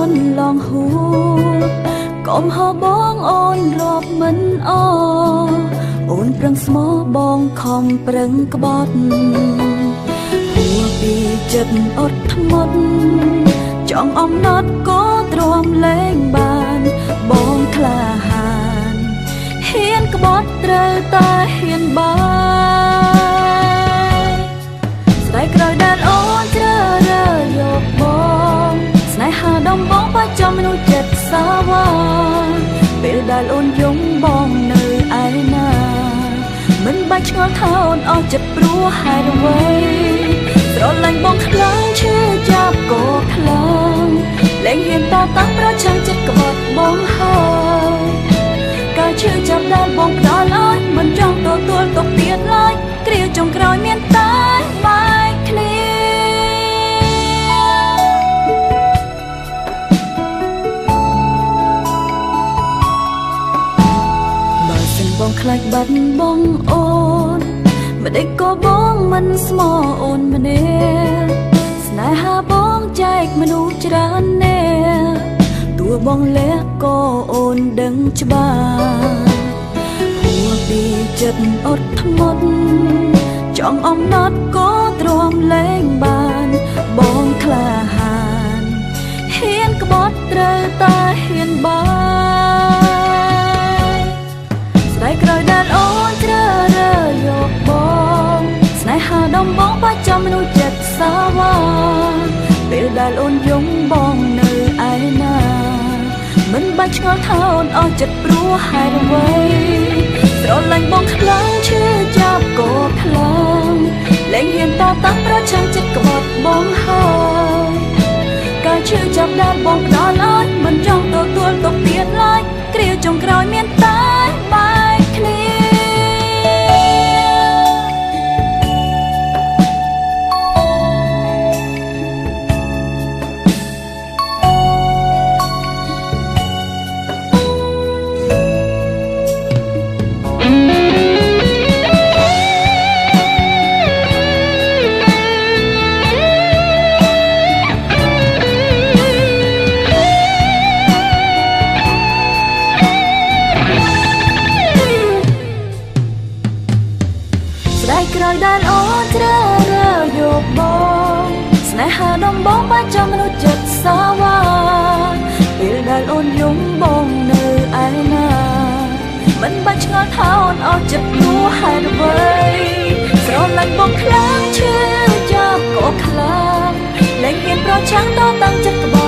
នឡងហួកុំហៅបងអូនរាប់មិនអអូនប្រឹងស្មោះបងខំប្រឹងក្បត់ហួពីចិត្តអត់ធ្មត់ចង់អំណត់ក៏ទ្រាំលែងបានបងក្លាហានហ៊ានក្បត់ត្រូវតែហ៊ានបានស្ដាយក្រោយដែលអូនជ្រើរើយកបងស្នេហាដំបងបាច់ចំមនុស្សចិត្តសាវាពេលដែលអូនយំបងនៅឯណាមិនបាច់ឆ្ងល់ថាអូនអស់ចិត្តព្រោះហេតុអ្វីស្រឡាញ់បងខ្លាំងឈឺចាប់ក៏ខ្លាំងលែងហ៊ានតតាំងប្រឆាំងចិត្តក្បត់បងហើយការឈឺចាប់ដែលបងផ្ដល់ឲ្យមិនចង់ទទួលទុកទៀតឡើយគ្រាចុងក្រោយមានតែបែកគ្នាបើសិនបងខ្លាចបាត់បងអូនមិនដេកក៏បងមិនស្មោះអូនម្នាក់ស្នេហាបងចែកមនុស្សច្រើនណាស់តួបងលះក៏អូនដឹងច្បាស់ហួពីចិត្តអត់ធ្មត់ចង់អំណត់ក៏ទ្រាំលែងបានបងក្លាហានហ៊ានក្បត់ត្រូវតែហ៊ានបានស្ដាយក្រោយដែលអូនជ្រើរើយកបងស្នេហាដំបងបាច់ចំមនុស្សចិត្តសាវាពេលដែលអូនយំបងនៅឯណាមិនបាច់ឆ្ងល់ថាអូនអស់ចិត្តព្រោះហេតុអ្វីស្រឡាញ់បងខ្លាំងឈឺចាប់ក៏ខ្លាំងលែងហ៊ានតតាំងប្រឆាំងចិត្តក្បត់បងហើយការឈឺចាប់ដែលបងផ្ដល់ឲ្យមិនចង់ទទួលទុកទៀតឡើយគ្រាចុងក្រោយមានតែបែកគ្នាក្រោយដែលអូនជ្រើរើយកបងស្នេហាដំបងបាច់ចំមនុស្សចិត្តសាវាពេលដែលអូនយំបងនៅឯណាមិនបាច់ឆ្ងល់ថាអូនអស់ចិត្តព្រោះហេតុអ្វីស្រឡាញ់បងខ្លាំងឈឺចាប់ក៏ខ្លាំងលែងហ៊ានប្រឆាំងតតាំងចិត្តក្ប